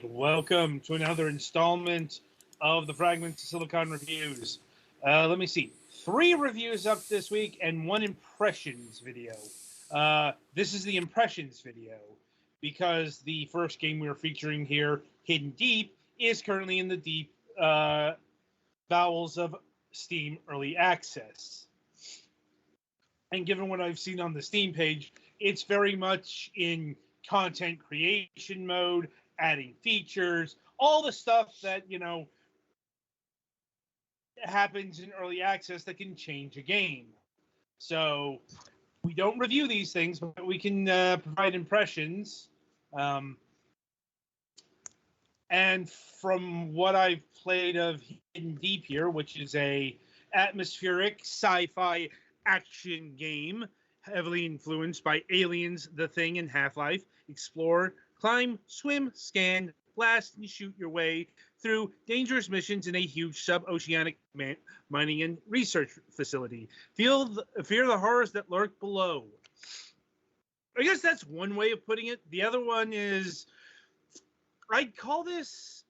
right, welcome to another installment of the Fragments of Silicon reviews. Let me see. 3 reviews up this week and 1 impressions video. This is the impressions video because the first game we are featuring here, Hidden Deep, is currently in the deep bowels of Steam Early Access. And given what I've seen on the Steam page, it's very much in content creation mode, adding features, all the stuff that, happens in early access that can change a game. So we don't review these things, but we can provide impressions. And from what I've played of Hidden Deep here, which is a atmospheric sci-fi action game heavily influenced by Aliens, The Thing, and Half-Life, explore, climb, swim, scan, blast, and shoot your way through dangerous missions in a huge sub-oceanic mining and research facility. Fear the horrors that lurk below. I guess that's one way of putting it. The other one is, I'd call this,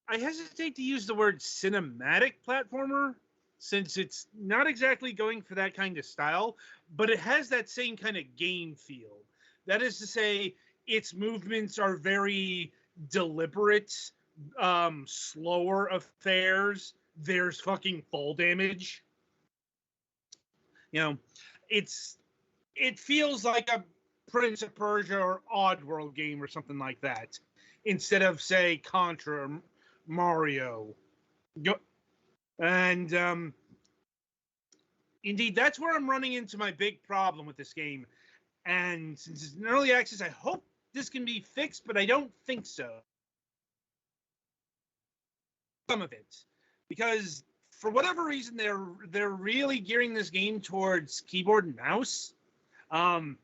I hesitate to use the word cinematic platformer, since it's not exactly going for that kind of style, but it has that same kind of game feel. That is to say, its movements are very deliberate, slower affairs. There's fucking fall damage. It feels like a Prince of Persia or Oddworld game or something like that, instead of, say, Contra or Mario. And indeed, that's where I'm running into my big problem with this game. And since it's in early access, I hope this can be fixed, but I don't think so. Some of it, because for whatever reason, they're really gearing this game towards keyboard and mouse, and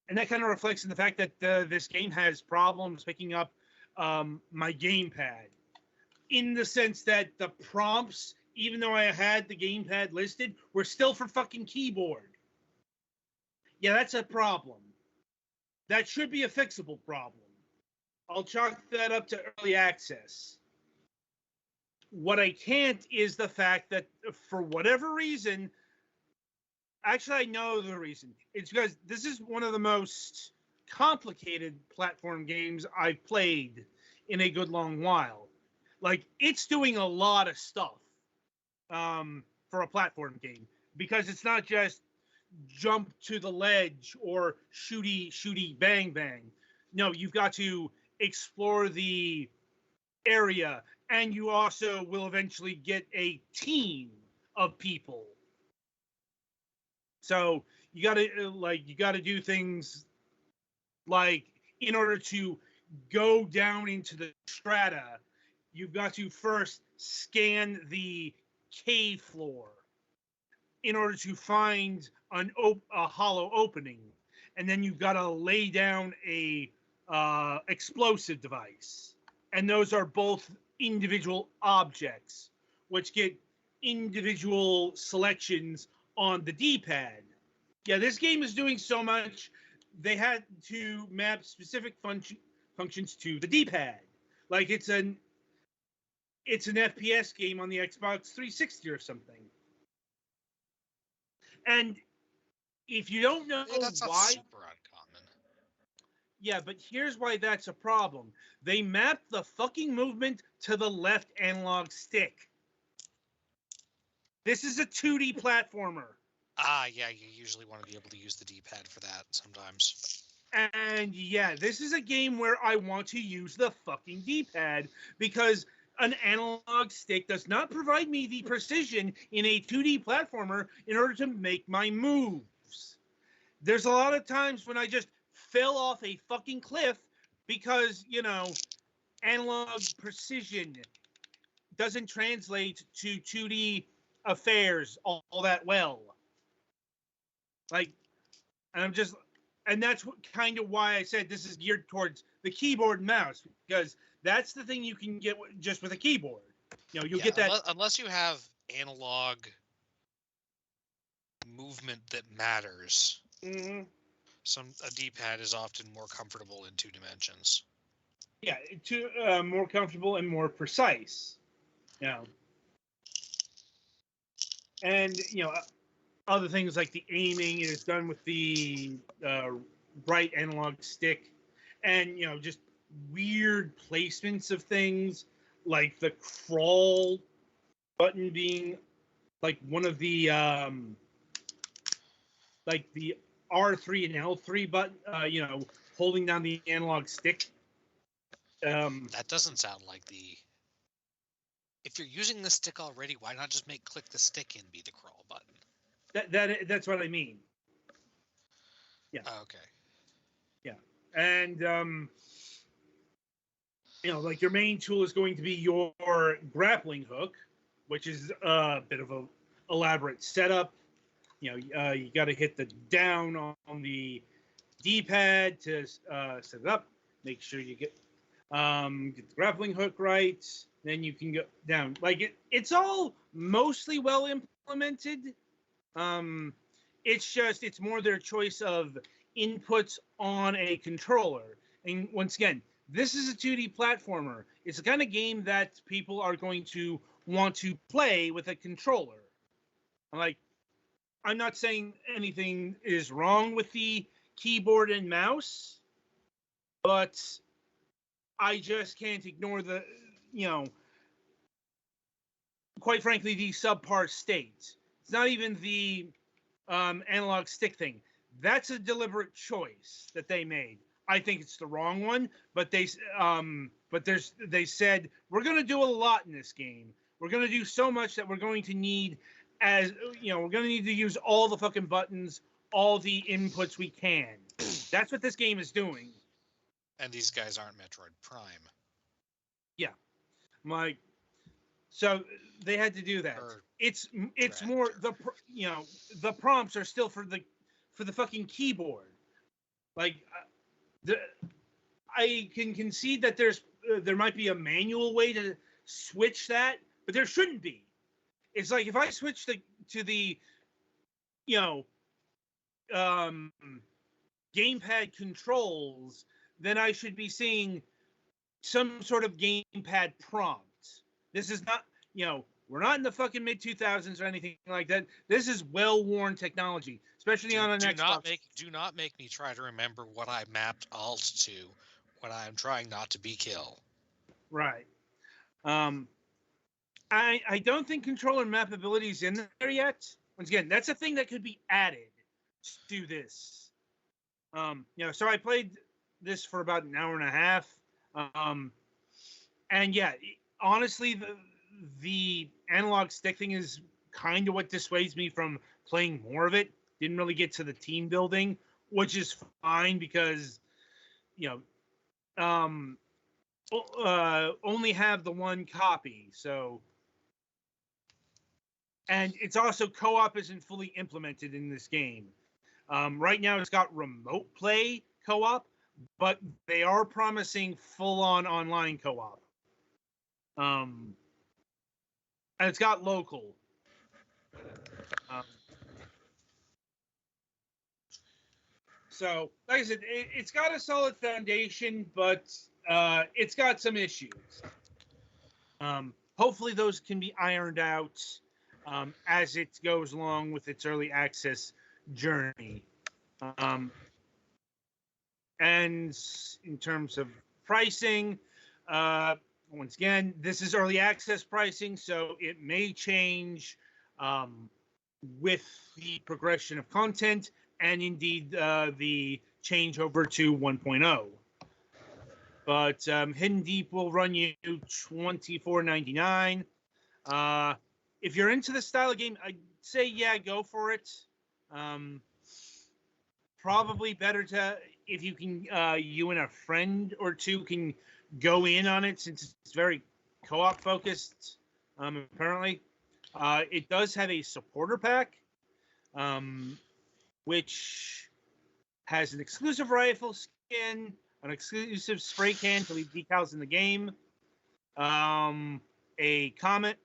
that kind of reflects in the fact that this game has problems picking up my gamepad, in the sense that the prompts, even though I had the gamepad listed, were still for fucking keyboard. Yeah, that's a problem. That should be a fixable problem. I'll chalk that up to early access. What I can't is the fact that, for whatever reason, actually I know the reason. It's because this is one of the most complicated platform games I've played in a good long while. Like, it's doing a lot of stuff for a platform game, because it's not just jump to the ledge or shooty bang bang. No, you've got to explore the area, and you also will eventually get a team of people. So you got to do things like, in order to go down into the strata, you've got to first scan the cave floor in order to find a hollow opening, and then you've got to lay down a explosive device, and those are both individual objects, which get individual selections on the D-pad. Yeah, this game is doing so much, they had to map specific functions to the D-pad. Like, it's an FPS game on the Xbox 360 or something. And if you don't know that's not why, super uncommon. yeah, but here's why that's a problem. They map the fucking movement to the left analog stick. This is a 2D platformer. Yeah, you usually want to be able to use the D-pad for that sometimes. And yeah, this is a game where I want to use the fucking D-pad, because an analog stick does not provide me the precision in a 2D platformer in order to make my moves. There's a lot of times when I just fell off a fucking cliff because, analog precision doesn't translate to 2D affairs all that well. Like, and that's kind of why I said this is geared towards the keyboard and mouse, because that's the thing you can get just with a keyboard. You'll get that. Unless you have analog movement that matters. Mm-hmm. A D-pad is often more comfortable in 2 dimensions. Yeah, to more comfortable and more precise. You know, and other things like the aiming is done with the right analog stick, and just weird placements of things like the crawl button being like one of the like the R3 and L3 button, holding down the analog stick. That doesn't sound like the. If you're using the stick already, why not just make click the stick and be the crawl button? That's what I mean. Yeah. Oh, okay. Yeah, and like your main tool is going to be your grappling hook, which is a bit of a elaborate setup. You got to hit the down on the D-pad to set it up. Make sure you get the grappling hook right. Then you can go down. Like it's all mostly well implemented. It's more their choice of inputs on a controller. And once again, this is a 2D platformer. It's the kind of game that people are going to want to play with a controller. Like, I'm not saying anything is wrong with the keyboard and mouse, but I just can't ignore the, quite frankly, the subpar state. It's not even the analog stick thing. That's a deliberate choice that they made. I think it's the wrong one, but they said we're going to do a lot in this game. We're going to do so much that we're going to need we're going to need to use all the fucking buttons, all the inputs we can. That's what this game is doing. And these guys aren't Metroid Prime. Yeah, so they had to do that. It's more the prompts are still for the fucking keyboard. Like I can concede that there might be a manual way to switch that, but there shouldn't be. It's like if I switch to the gamepad controls, then I should be seeing some sort of gamepad prompt. This is not, we're not in the fucking mid-2000s or anything like that. This is well-worn technology, especially on an Xbox. Do not make me try to remember what I mapped Alt to when I'm trying not to be kill. Right. I don't think controller mappability is in there yet. Once again, that's a thing that could be added to this. So I played this for about an hour and a half. And yeah, honestly, the analog stick thing is kind of what dissuades me from playing more of it. Didn't really get to the team building, which is fine because, only have the one copy. So, and it's also co-op isn't fully implemented in this game. Right now, it's got remote play co-op, but they are promising full-on online co-op. And it's got local. So, like I said, it's got a solid foundation, but it's got some issues. Hopefully, those can be ironed out as it goes along with its early access journey. And in terms of pricing, once again, this is early access pricing, so it may change with the progression of content and indeed the change over to 1.0. But Hidden Deep will run you $24.99. If you're into the style of game, I'd say, yeah, go for it. Probably better to, if you can, you and a friend or two can go in on it since it's very co-op focused, apparently. It does have a supporter pack, which has an exclusive rifle skin, an exclusive spray can to leave decals in the game, a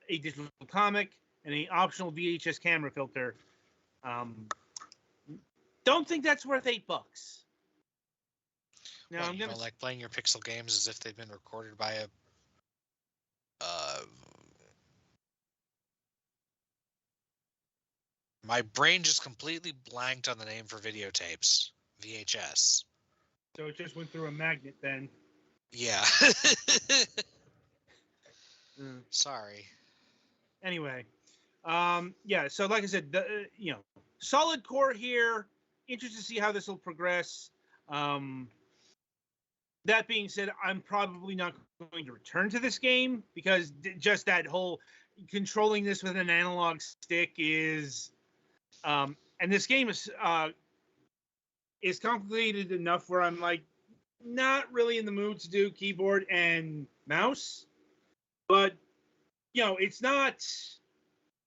digital comic, and an optional VHS camera filter. Don't think that's worth $8. Now What, I'm you gonna don't like playing your pixel games as if they've been recorded by a my brain just completely blanked on the name for videotapes. VHS. so it just went through a magnet then. Yeah. Sorry. Anyway, yeah. So like I said, solid core here. Interested to see how this will progress. That being said, I'm probably not going to return to this game because just that whole controlling this with an analog stick is, and this game is complicated enough where I'm like not really in the mood to do keyboard and mouse. But it's not.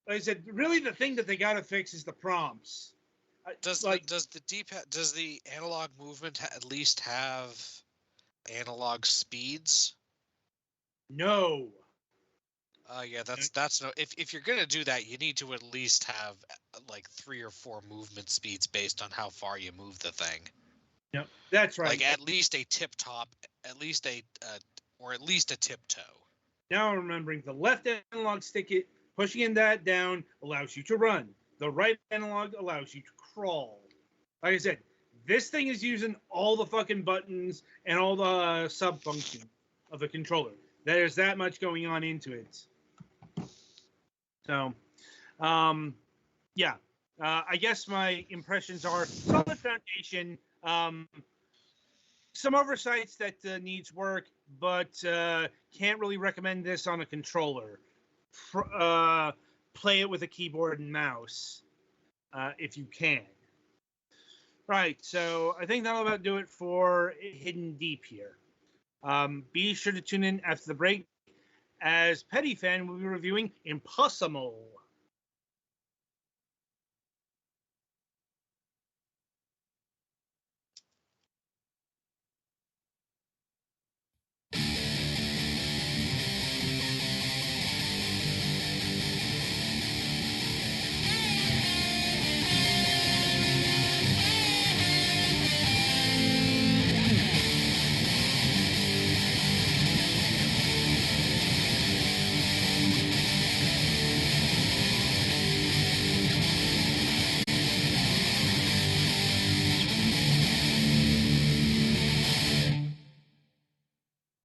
Like I said, really the thing that they got to fix is the prompts. Does the D-pad, does the analog movement at least have analog speeds? No. Yeah, that's no. If you're gonna do that, you need to at least have like 3 or 4 movement speeds based on how far you move the thing. No, that's right. Like at least a tip top, at least or at least a tiptoe. Now I'm remembering the left analog stick, pushing that down allows you to run. The right analog allows you to crawl. Like I said, this thing is using all the fucking buttons and all the sub functions of the controller. There's that much going on into it. So, yeah. I guess my impressions are solid foundation. Some oversights that needs work, but can't really recommend this on a controller. Play it with a keyboard and mouse if you can. Right, so I think that'll about do it for Hidden Deep here. Be sure to tune in after the break, as Petty Fan will be reviewing Impossible.